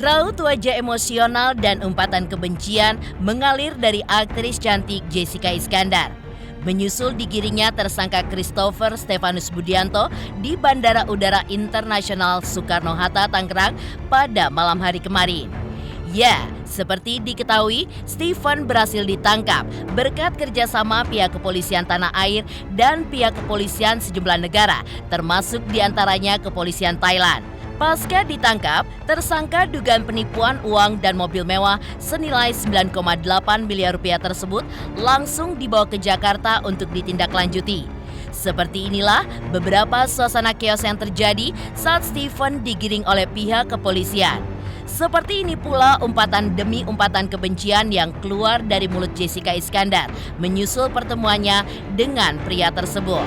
Raut wajah emosional dan umpatan kebencian mengalir dari aktris cantik Jessica Iskandar. Menyusul digiringnya tersangka Christopher Stefanus Budianto di Bandara Udara Internasional Soekarno-Hatta, Tangerang pada malam hari kemarin. Ya, seperti diketahui, Stephen berhasil ditangkap berkat kerjasama pihak kepolisian tanah air dan pihak kepolisian sejumlah negara, termasuk diantaranya kepolisian Thailand. Pasca ditangkap, tersangka dugaan penipuan uang dan mobil mewah senilai 9,8 miliar rupiah tersebut langsung dibawa ke Jakarta untuk ditindaklanjuti. Seperti inilah beberapa suasana chaos yang terjadi saat Stephen digiring oleh pihak kepolisian. Seperti ini pula umpatan demi umpatan kebencian yang keluar dari mulut Jessica Iskandar menyusul pertemuannya dengan pria tersebut.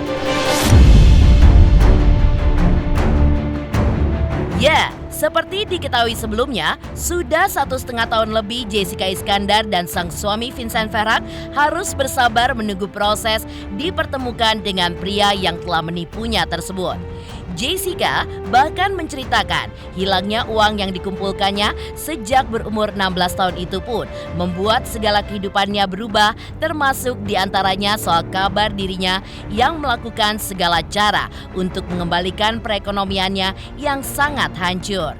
Ya, seperti diketahui sebelumnya, sudah 1,5 tahun lebih Jessica Iskandar dan sang suami Vincent Ferrag harus bersabar menunggu proses dipertemukan dengan pria yang telah menipunya tersebut. Jessica bahkan menceritakan hilangnya uang yang dikumpulkannya sejak berumur 16 tahun itu pun membuat segala kehidupannya berubah, termasuk diantaranya soal kabar dirinya yang melakukan segala cara untuk mengembalikan perekonomiannya yang sangat hancur.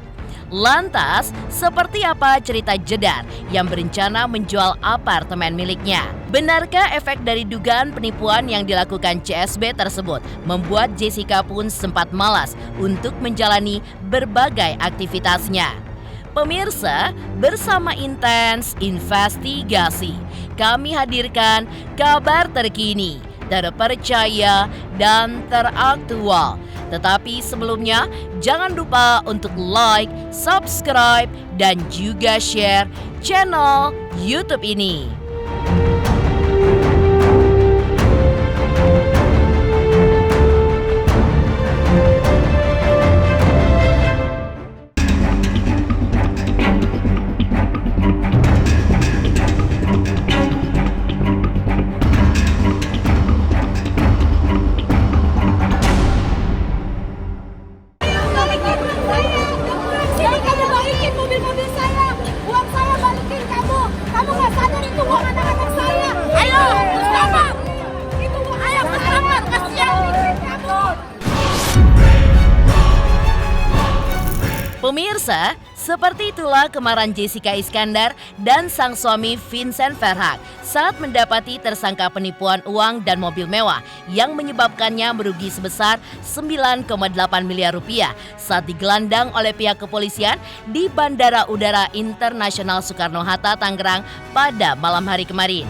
Lantas, seperti apa cerita Jedar yang berencana menjual apartemen miliknya? Benarkah efek dari dugaan penipuan yang dilakukan CSB tersebut membuat Jessica pun sempat malas untuk menjalani berbagai aktivitasnya? Pemirsa, bersama Intens Investigasi, kami hadirkan kabar terkini, terpercaya, dan teraktual. Tetapi sebelumnya, jangan lupa untuk like, subscribe, dan juga share channel YouTube ini. Pemirsa, seperti itulah kemarahan Jessica Iskandar dan sang suami Vincent Ferrag saat mendapati tersangka penipuan uang dan mobil mewah yang menyebabkannya merugi sebesar 9,8 miliar rupiah saat digelandang oleh pihak kepolisian di Bandara Udara Internasional Soekarno-Hatta, Tangerang pada malam hari kemarin.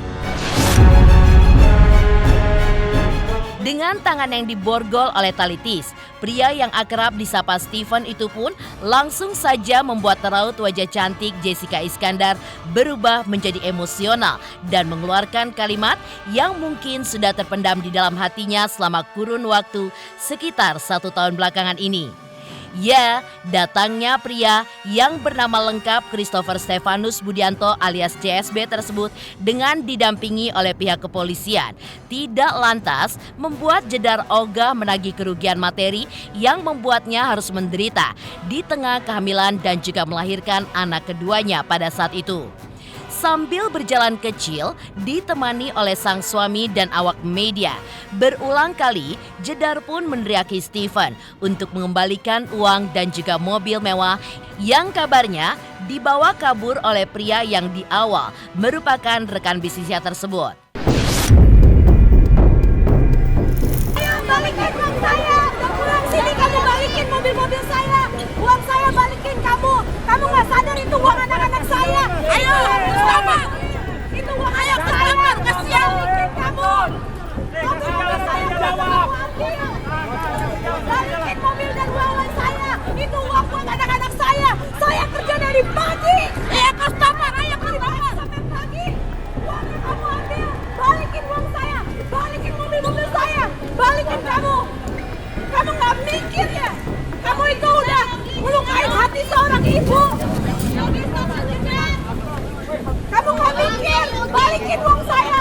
Dengan tangan yang diborgol oleh tali tis, pria yang akrab disapa Stephen itu pun langsung saja membuat raut wajah cantik Jessica Iskandar berubah menjadi emosional dan mengeluarkan kalimat yang mungkin sudah terpendam di dalam hatinya selama kurun waktu sekitar 1 tahun belakangan ini. Ya, datangnya pria yang bernama lengkap Christopher Stefanus Budianto alias CSB tersebut dengan didampingi oleh pihak kepolisian tidak lantas membuat Jedar ogah menagih kerugian materi yang membuatnya harus menderita di tengah kehamilan dan juga melahirkan anak keduanya pada saat itu. Sambil berjalan kecil, ditemani oleh sang suami dan awak media. Berulang kali, Jedar pun meneriaki Stephen untuk mengembalikan uang dan juga mobil mewah yang kabarnya dibawa kabur oleh pria yang di awal merupakan rekan bisnisnya tersebut. Balikin uang saya, pulang sini kamu balikin mobil-mobil saya, uang saya balikin kamu nggak sadar itu uang anak-anak saya. Ayo, sama, itu uang ayah saya, kasihan kamu. Mobil saya jawab. Balikin mobil dan uang saya, itu uang buat anak-anak saya. Saya kerja dari pagi. Customer, ayo customer sampai pagi. Uangnya kamu ambil, balikin uang saya, balikin mobil-mobil saya. Balikin kamu nggak mikir ya? Kamu itu udah melukai hati seorang ibu. Kamu nggak mikir, balikin uang saya,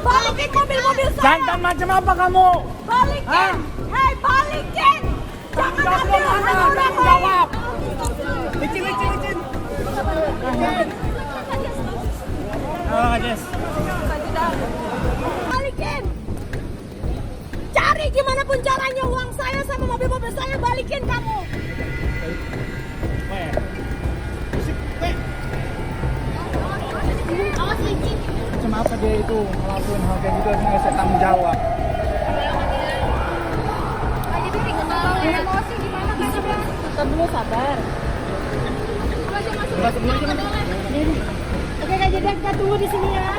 balikin mobil-mobil saya. Jantan macam apa kamu? Balikin, hei balikin. Jangan ambil harta orang lain. Licin. Apapun caranya uang saya sama mobil-mobil saya balikin kamu. Kenapa dia itu ngelakuin hal kayak gitu, nggak saya tanggung jawab? Emosi gimana bisa bang? Kita dulu sabar. Oke Kak Jeddah, kita tunggu di sini ya.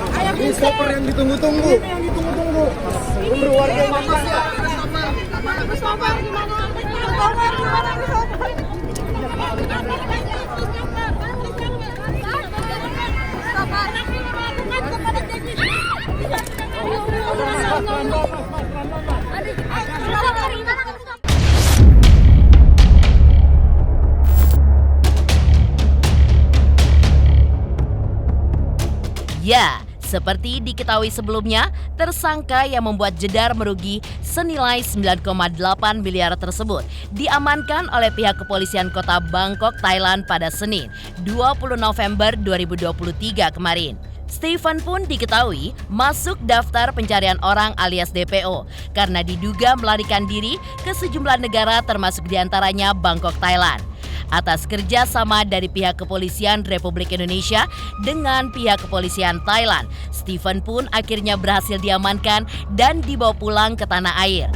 Ayo Ini stopper yang ditunggu-tunggu. Ini yang ditunggu-tunggu. Berwarga Indonesia. Sabar gimana? Sabar gimana? Ya, seperti diketahui sebelumnya, tersangka yang membuat Jedar merugi senilai 9,8 miliar tersebut diamankan oleh pihak kepolisian kota Bangkok, Thailand pada Senin, 20 November 2023 kemarin. Stephen pun diketahui masuk daftar pencarian orang alias DPO karena diduga melarikan diri ke sejumlah negara termasuk diantaranya Bangkok, Thailand. Atas kerjasama dari pihak kepolisian Republik Indonesia dengan pihak kepolisian Thailand, Stephen pun akhirnya berhasil diamankan dan dibawa pulang ke tanah air.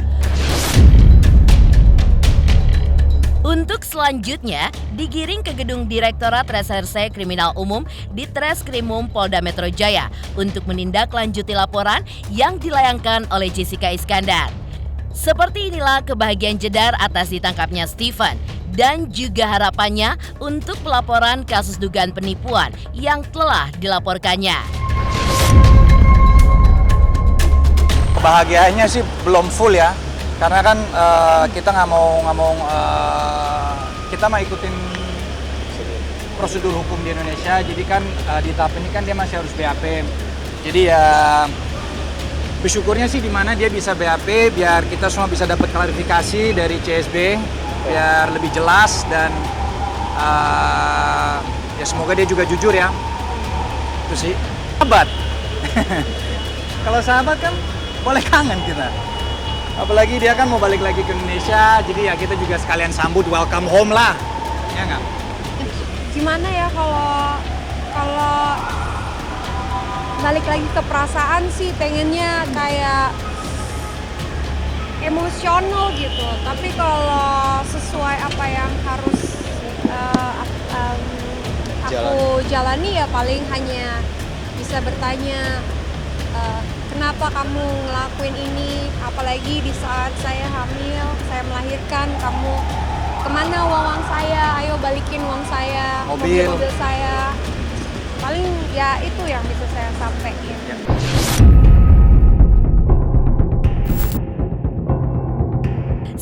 Untuk selanjutnya, digiring ke gedung Direktorat Reserse Kriminal Umum di Treskrimum Polda Metro Jaya untuk menindaklanjuti laporan yang dilayangkan oleh Jessica Iskandar. Seperti inilah kebahagiaan Jedar atas ditangkapnya Stephen dan juga harapannya untuk pelaporan kasus dugaan penipuan yang telah dilaporkannya. Kebahagiaannya sih belum full ya, karena kan kita nggak mau kita mau ikutin prosedur hukum di Indonesia. Jadi kan di tahap ini kan dia masih harus BAP. Jadi ya bersyukurnya sih di mana dia bisa BAP biar kita semua bisa dapat klarifikasi dari CSB biar lebih jelas dan ya semoga dia juga jujur ya. Itu sih. Sahabat. Kalau sahabat kan boleh kangen kita. Apalagi dia kan mau balik lagi ke Indonesia, jadi ya kita juga sekalian sambut welcome home lah. Ya nggak? Gimana ya kalau balik lagi ke perasaan sih pengennya kayak emosional gitu, tapi kalau sesuai apa yang harus aku jalani ya paling hanya bisa bertanya kenapa kamu ngelakuin ini, apalagi di saat saya hamil, saya melahirkan, kamu kemana uang saya, ayo balikin uang saya, mobil saya, paling ya itu yang bisa saya sampaikan. Ya.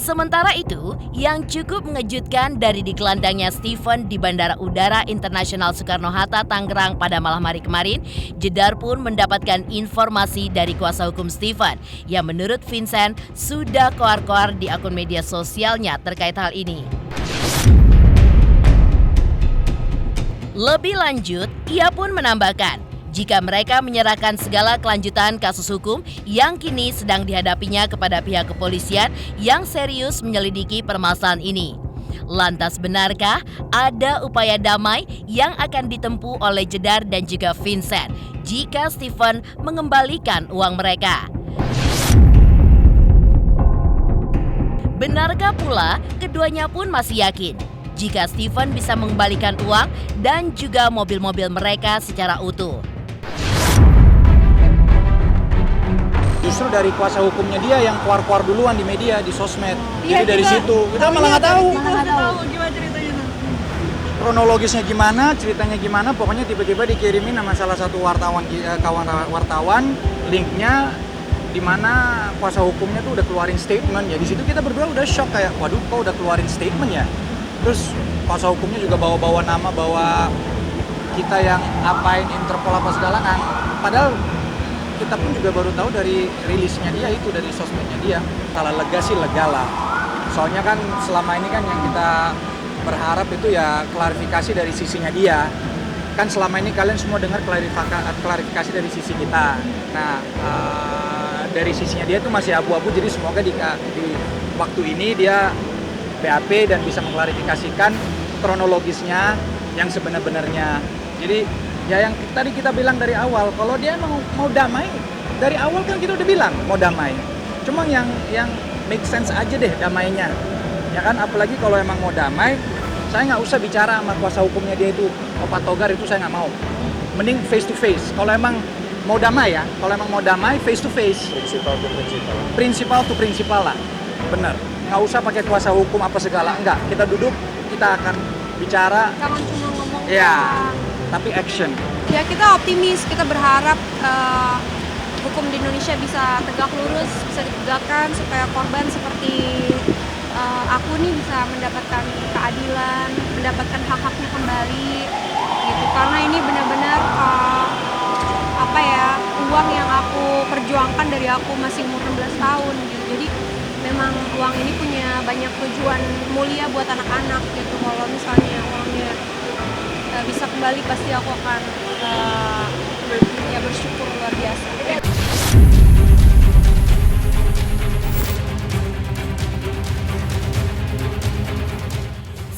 Sementara itu, yang cukup mengejutkan dari dikelandangnya Stephen di Bandara Udara Internasional Soekarno-Hatta, Tangerang pada malam hari kemarin, Jedar pun mendapatkan informasi dari kuasa hukum Stephen yang menurut Vincent sudah koar-koar di akun media sosialnya terkait hal ini. Lebih lanjut, ia pun menambahkan, jika mereka menyerahkan segala kelanjutan kasus hukum yang kini sedang dihadapinya kepada pihak kepolisian yang serius menyelidiki permasalahan ini. Lantas benarkah ada upaya damai yang akan ditempuh oleh Jedar dan juga Vincent jika Stephen mengembalikan uang mereka? Benarkah pula keduanya pun masih yakin jika Stephen bisa mengembalikan uang dan juga mobil-mobil mereka secara utuh? Justru dari kuasa hukumnya dia yang keluar-keluar duluan di media, di sosmed. Iya, jadi dari situ kita malah nggak tahu. Gimana ceritanya? Kronologisnya gimana, ceritanya gimana, pokoknya tiba-tiba dikirimin sama salah satu kawan wartawan, linknya di mana kuasa hukumnya tuh udah keluarin statement. Ya di situ kita berdua udah shock kayak, waduh kok udah keluarin statement ya. Terus kuasa hukumnya juga bawa-bawa nama, bawa kita yang apain Interpol apa segala kan. Padahal kita pun juga baru tahu dari rilisnya dia itu, dari sosmednya dia. Kalau lega sih lega lah. Soalnya kan selama ini kan yang kita berharap itu ya klarifikasi dari sisinya dia. Kan selama ini kalian semua dengar klarifikasi dari sisi kita. Nah, dari sisinya dia tuh masih abu-abu, jadi semoga di waktu ini dia BAP dan bisa mengklarifikasikan kronologisnya yang sebenar-benarnya. Jadi ya yang tadi kita bilang dari awal, kalau dia mau damai, dari awal kan kita udah bilang mau damai. Cuma yang make sense aja deh damainya. Ya kan, apalagi kalau emang mau damai, saya nggak usah bicara sama kuasa hukumnya dia itu, Pak Togar, itu saya nggak mau. Mending face to face. Kalau emang mau damai ya, kalau emang mau damai face to face. Prinsipal to prinsipal. Prinsipal to prinsipal lah, bener. Nggak usah pakai kuasa hukum apa segala, enggak. Kita duduk, kita akan bicara. Jangan cuma ngomong Ya, doang. tapi action. Ya kita optimis, kita berharap hukum di Indonesia bisa tegak lurus, bisa ditegakkan supaya korban seperti aku nih bisa mendapatkan keadilan, mendapatkan hak-haknya kembali gitu. Karena ini benar-benar uang yang aku perjuangkan dari aku masih umur 16 tahun gitu. Jadi memang uang ini punya banyak tujuan mulia buat anak-anak gitu. Kalau misalnya uangnya bisa kembali, pasti aku akan bersyukur luar biasa.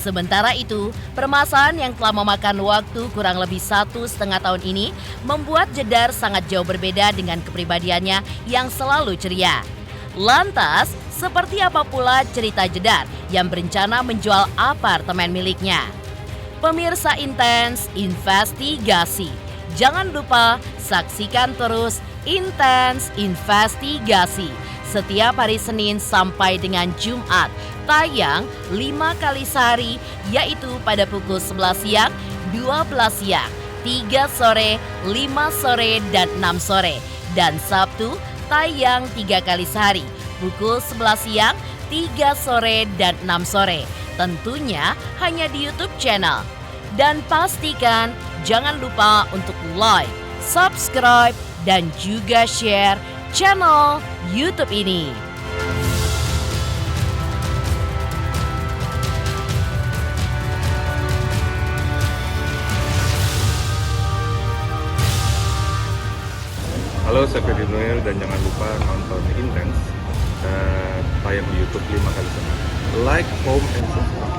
Sementara itu, permasalahan yang telah memakan waktu kurang lebih 1,5 tahun ini membuat Jedar sangat jauh berbeda dengan kepribadiannya yang selalu ceria. Lantas, seperti apa pula cerita Jedar yang berencana menjual apartemen miliknya? Pemirsa Intens Investigasi, jangan lupa saksikan terus Intens Investigasi setiap hari Senin sampai dengan Jumat, tayang 5 kali sehari, yaitu pada pukul 11 siang, 12 siang, 3 sore, 5 sore, dan 6 sore. Dan Sabtu, tayang 3 kali sehari, pukul 11 siang, 3 sore, dan 6 sore. Tentunya hanya di YouTube channel. Dan pastikan jangan lupa untuk like, subscribe, dan juga share channel YouTube ini. Halo, saya Febri Noel dan jangan lupa nonton Intens dan tayang di YouTube 5 kali sehari. Like, home, and subscribe.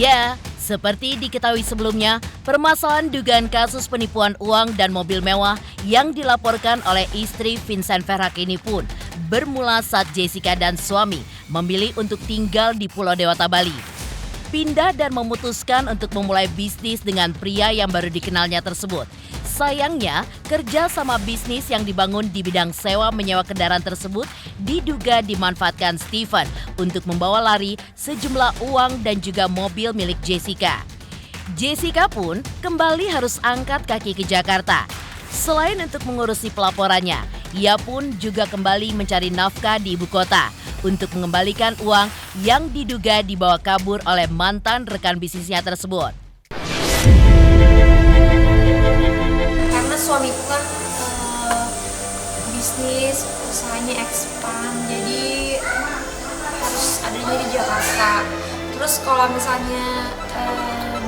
Ya, seperti diketahui sebelumnya, permasalahan dugaan kasus penipuan uang dan mobil mewah yang dilaporkan oleh istri Vincent Verhaak ini pun bermula saat Jessica dan suami memilih untuk tinggal di Pulau Dewata, Bali. Pindah dan memutuskan untuk memulai bisnis dengan pria yang baru dikenalnya tersebut. Sayangnya, kerja sama bisnis yang dibangun di bidang sewa-menyewa kendaraan tersebut diduga dimanfaatkan Steven untuk membawa lari sejumlah uang dan juga mobil milik Jessica. Jessica pun kembali harus angkat kaki ke Jakarta. Selain untuk mengurusi pelaporannya, ia pun juga kembali mencari nafkah di ibu kota untuk mengembalikan uang yang diduga dibawa kabur oleh mantan rekan bisnisnya tersebut. Karena suamiku kan bisnis usahanya expand, jadi harus adanya di Jakarta. Terus kalau misalnya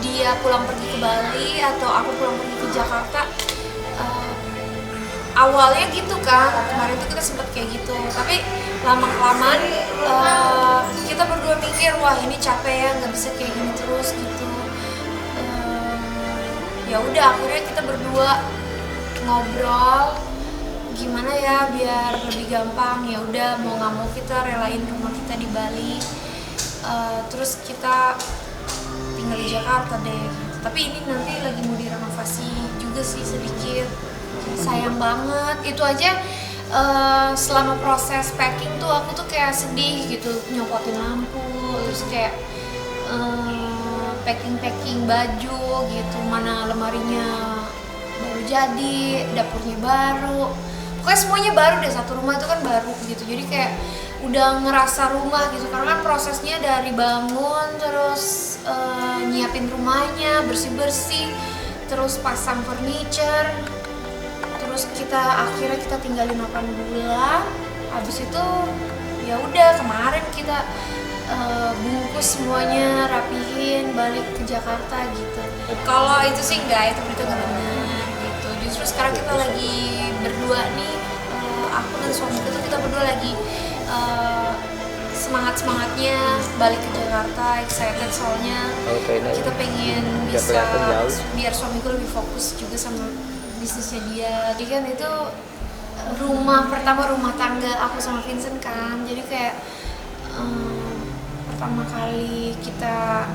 dia pulang pergi ke Bali atau aku pulang pergi ke Jakarta, awalnya gitu kan, kemarin tuh kita sempat kayak gitu. Tapi lama-kelamaan kita berdua mikir, wah ini capek ya, nggak bisa kayak gini terus gitu. Ya udah akhirnya kita berdua ngobrol gimana ya biar lebih gampang. Ya udah mau nggak mau kita relain rumah kita di Bali, terus kita tinggal di Jakarta deh. Tapi ini nanti lagi mau direnovasi juga sih sedikit. Sayang banget itu aja. Selama proses packing tuh aku tuh kayak sedih gitu, nyopotin lampu, terus kayak packing baju gitu, mana lemarinya baru jadi, dapurnya baru, pokoknya semuanya baru deh, satu rumah itu kan baru gitu. Jadi kayak udah ngerasa rumah gitu, karena kan prosesnya dari bangun terus nyiapin rumahnya, bersih-bersih, terus pasang furniture, terus akhirnya kita tinggalin 8 bulan. Habis itu ya udah kemarin kita bungkus semuanya, rapihin, balik ke Jakarta gitu. Kalau itu sih enggak, itu berita nggak benar gitu. Justru sekarang kita lagi berdua nih, aku dan suamiku tuh kita berdua lagi semangatnya balik ke Jakarta, excited soalnya kita pengen bisa biar suamiku lebih fokus juga sama bisnisnya dia. Jadi kan itu rumah tangga aku sama Vincent kan, jadi kayak pertama kali kita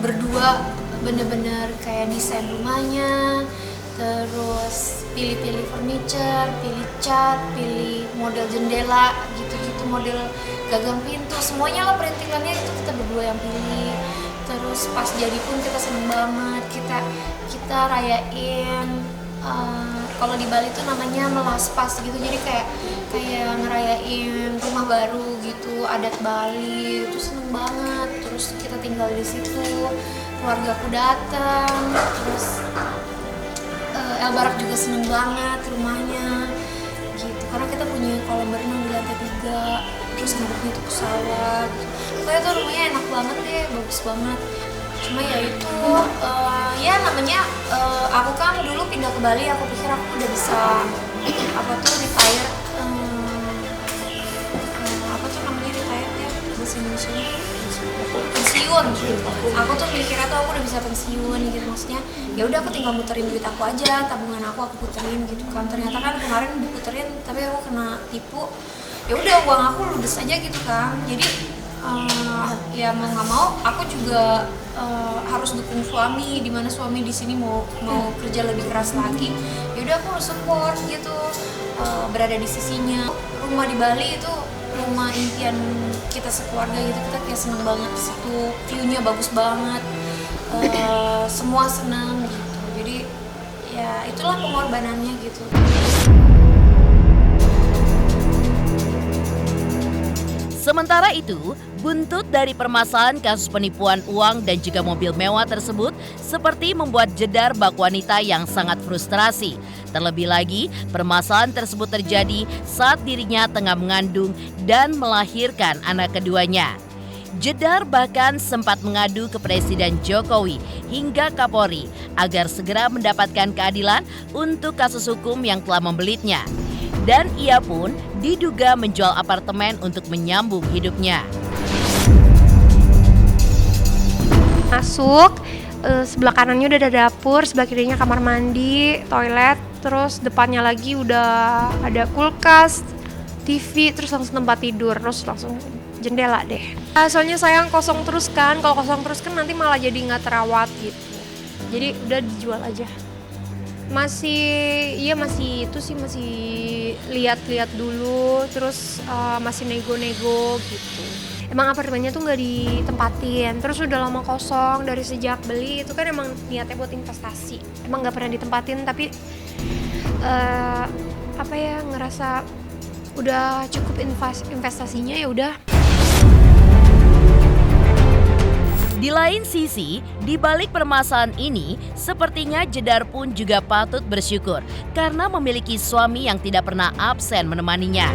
berdua bener-bener kayak desain rumahnya, terus pilih furniture, pilih cat, pilih model jendela gitu-gitu, model gagang pintu, semuanya lah perintilannya itu kita berdua yang pilih. Terus pas jadi pun kita seneng banget, kita rayain kalau di Bali tuh namanya melaspas gitu, jadi kayak ngerayain rumah baru gitu, adat Bali, itu seneng banget. Terus kita tinggal di situ, keluargaku datang, terus El Barak juga seneng banget rumahnya gitu, karena kita punya kolam berenang di lantai 3, terus ngadepnya tuh ke sawah gitu. Pokoknya tuh rumahnya enak banget deh, bagus banget. Cuma ya itu, ya namanya aku kan dulu pindah ke Bali, aku pikir aku udah bisa retire, retire ya bahasa Indonesia, pensiun. Aku tuh mikirnya tuh aku udah bisa pensiun gitu, maksudnya ya udah aku tinggal muterin duit aku aja, tabungan aku puterin gitu kan. Ternyata kan kemarin diputerin tapi aku kena tipu, ya udah uang aku ludes aja gitu kan. Jadi ya mau nggak mau aku juga harus dukung suami, dimana suami di sini mau kerja lebih keras lagi, ya udah aku harus support gitu, berada di sisinya. Rumah di Bali itu rumah impian kita sekeluarga gitu, kita kayak seneng banget di situ, view-nya bagus banget, semua seneng gitu. Jadi ya itulah pengorbanannya gitu. Sementara itu, buntut dari permasalahan kasus penipuan uang dan juga mobil mewah tersebut seperti membuat Jedar bak wanita yang sangat frustrasi. Terlebih lagi, permasalahan tersebut terjadi saat dirinya tengah mengandung dan melahirkan anak keduanya. Jedar bahkan sempat mengadu ke Presiden Jokowi hingga Kapolri agar segera mendapatkan keadilan untuk kasus hukum yang telah membelitnya. Dan ia pun diduga menjual apartemen untuk menyambung hidupnya. Masuk, sebelah kanannya udah ada dapur, sebelah kirinya kamar mandi, toilet, terus depannya lagi udah ada kulkas, TV, terus langsung tempat tidur, terus langsung jendela deh. Soalnya sayang kosong terus kan, kalau kosong terus kan nanti malah jadi nggak terawat gitu. Jadi udah dijual aja. Masih lihat-lihat dulu, terus masih nego-nego gitu. Emang apartemennya tuh nggak ditempatin, terus udah lama kosong dari sejak beli itu kan emang niatnya buat investasi. Emang nggak pernah ditempatin, tapi ngerasa udah cukup investasinya, ya udah. Di lain sisi, di balik permasalahan ini, sepertinya Jedar pun juga patut bersyukur karena memiliki suami yang tidak pernah absen menemaninya.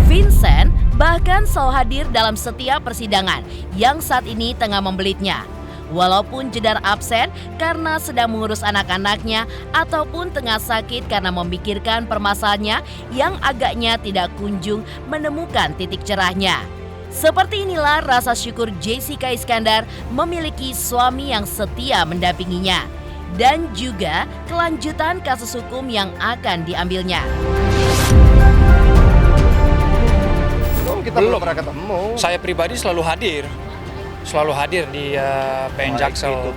Vincent bahkan selalu hadir dalam setiap persidangan yang saat ini tengah membelitnya. Walaupun Jedar absen karena sedang mengurus anak-anaknya ataupun tengah sakit karena memikirkan permasalahannya yang agaknya tidak kunjung menemukan titik cerahnya. Seperti inilah rasa syukur Jessica Iskandar memiliki suami yang setia mendampinginya dan juga kelanjutan kasus hukum yang akan diambilnya. Kita belum pernah ketemu. Saya pribadi selalu hadir di PN Jaksel.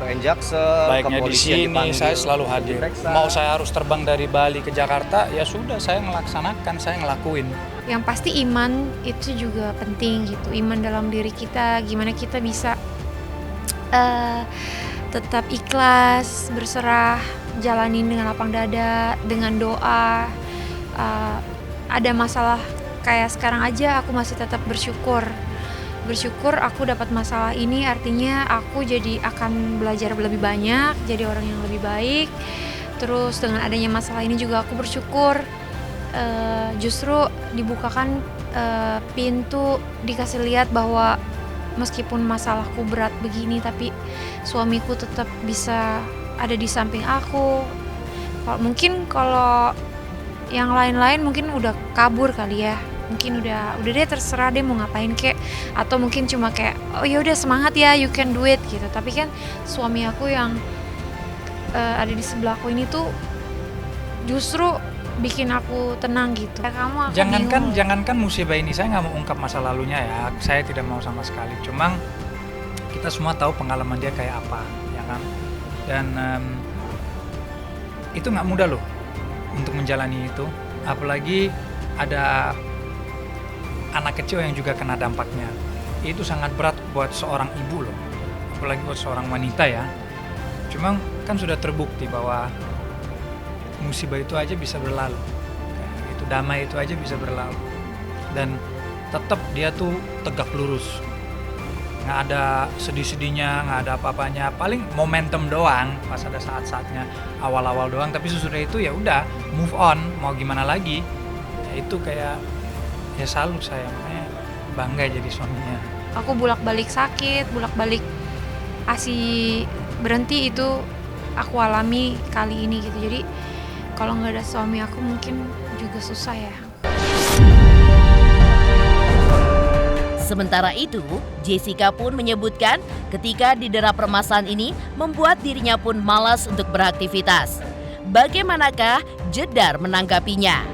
Baiknya di sini saya selalu hadir. Mau saya harus terbang dari Bali ke Jakarta, ya sudah saya melaksanakan, saya ngelakuin. Yang pasti iman itu juga penting gitu, iman dalam diri kita, gimana kita bisa tetap ikhlas, berserah, jalanin dengan lapang dada, dengan doa. Ada masalah kayak sekarang aja aku masih tetap bersyukur bersyukur aku dapat masalah ini, artinya aku jadi akan belajar lebih banyak, jadi orang yang lebih baik. Terus dengan adanya masalah ini juga aku bersyukur justru dibukakan pintu, dikasih lihat bahwa meskipun masalahku berat begini tapi suamiku tetap bisa ada di samping aku. Mungkin kalau yang lain-lain mungkin udah kabur kali ya, mungkin udah deh terserah deh mau ngapain kek, atau mungkin cuma kayak oh ya udah semangat ya, you can do it gitu. Tapi kan suami aku yang ada di sebelahku ini tuh justru bikin aku tenang gitu. Kamu Jangankan musibah ini, saya nggak mau ungkap masa lalunya ya, saya tidak mau sama sekali. Cuma kita semua tahu pengalaman dia kayak apa, ya kan? Dan itu nggak mudah loh untuk menjalani itu, apalagi ada anak kecil yang juga kena dampaknya. Itu sangat berat buat seorang ibu loh, apalagi buat seorang wanita ya. Cuma kan sudah terbukti bahwa musibah itu aja bisa berlalu, itu damai itu aja bisa berlalu, dan tetap dia tuh tegak lurus, nggak ada sedih-sedihnya, nggak ada apa-apanya, paling momentum doang pas ada saat-saatnya awal-awal doang, tapi sesudah itu ya udah move on, mau gimana lagi. Ya itu kayak ya salut saya, makanya bangga jadi suaminya. Aku bolak-balik sakit, bolak-balik ASI berhenti, itu aku alami kali ini gitu. Jadi kalau nggak ada suami aku mungkin juga susah ya. Sementara itu, Jessica pun menyebutkan ketika didera permasalahan ini membuat dirinya pun malas untuk beraktivitas. Bagaimanakah Jedar menanggapinya?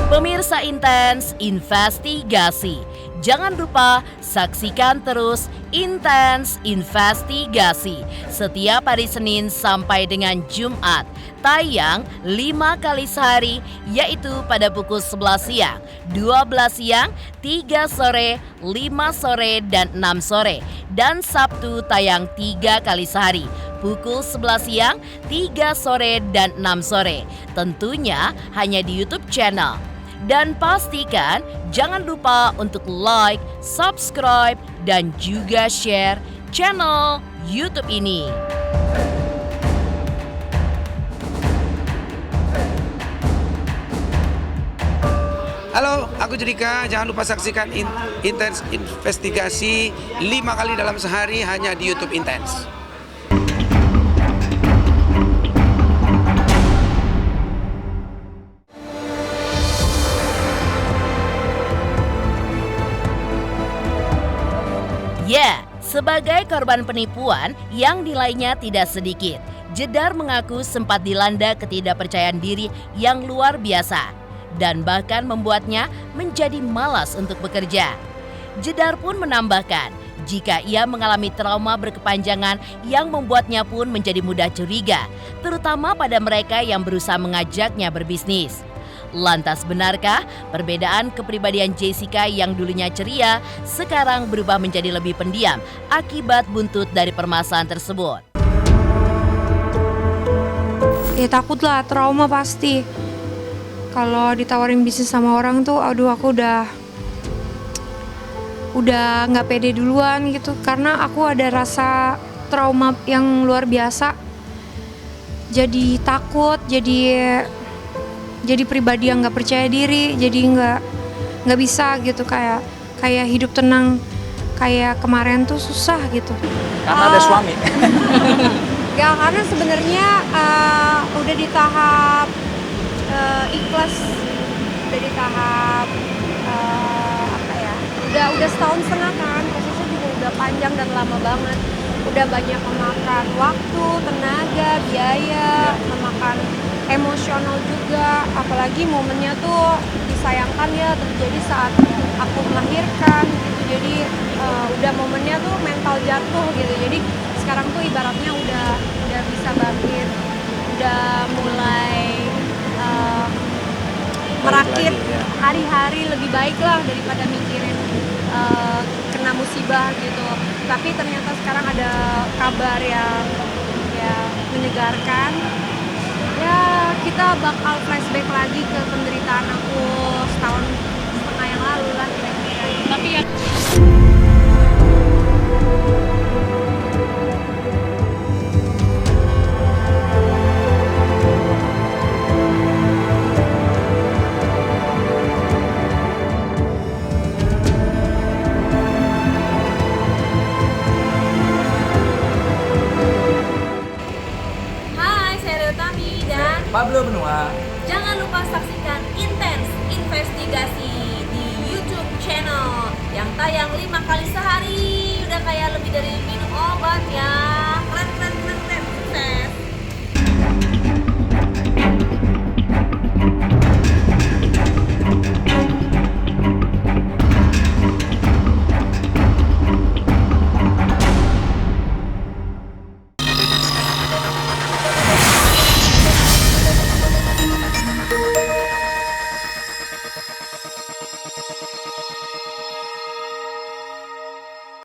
Pemirsa Intens Investigasi, jangan lupa saksikan terus Intens Investigasi setiap hari Senin sampai dengan Jumat, tayang 5 kali sehari, yaitu pada pukul 11 siang, 12 siang, 3 sore, 5 sore, dan 6 sore. Dan Sabtu tayang 3 kali sehari, pukul 11 siang, 3 sore, dan 6 sore. Tentunya hanya di YouTube channel. Dan pastikan jangan lupa untuk like, subscribe, dan juga share channel YouTube ini. Halo, aku Judika. Jangan lupa saksikan Intens Investigasi 5 kali dalam sehari hanya di YouTube Intens. Ya, sebagai korban penipuan yang nilainya tidak sedikit, Jedar mengaku sempat dilanda ketidakpercayaan diri yang luar biasa dan bahkan membuatnya menjadi malas untuk bekerja. Jedar pun menambahkan, jika ia mengalami trauma berkepanjangan yang membuatnya pun menjadi mudah curiga, terutama pada mereka yang berusaha mengajaknya berbisnis. Lantas benarkah perbedaan kepribadian Jessica yang dulunya ceria sekarang berubah menjadi lebih pendiam akibat buntut dari permasalahan tersebut? Ya takutlah, trauma pasti. Kalau ditawarin bisnis sama orang tuh, aduh aku udah nggak pede duluan gitu, karena aku ada rasa trauma yang luar biasa. Jadi takut, jadi pribadi yang nggak percaya diri, jadi nggak bisa gitu, kayak hidup tenang kayak kemarin tuh susah gitu. Karena ada suami. Ya karena sebenarnya udah di tahap ikhlas, udah di tahap udah setahun setengah kan, prosesnya juga udah panjang dan lama banget, udah banyak memakan waktu, tenaga, biaya, memakan emosional juga, apalagi momennya tuh disayangkan ya terjadi saat aku melahirkan gitu. Jadi udah momennya tuh mental jatuh gitu. Jadi sekarang tuh ibaratnya udah bisa bangkit, udah mulai merakit hari-hari lebih baik lah daripada mikirin kena musibah gitu. Tapi ternyata sekarang ada kabar yang menyegarkan. Ya kita bakal flashback lagi ke penderitaan aku setahun setengah yang lalu lah. Hai, saya Rio Tami dan Pablo Benua. jangan lupa saksikan Intens Investigasi di YouTube channel yang tayang 5 kali sehari. Udah kayak lebih dari minum obat ya.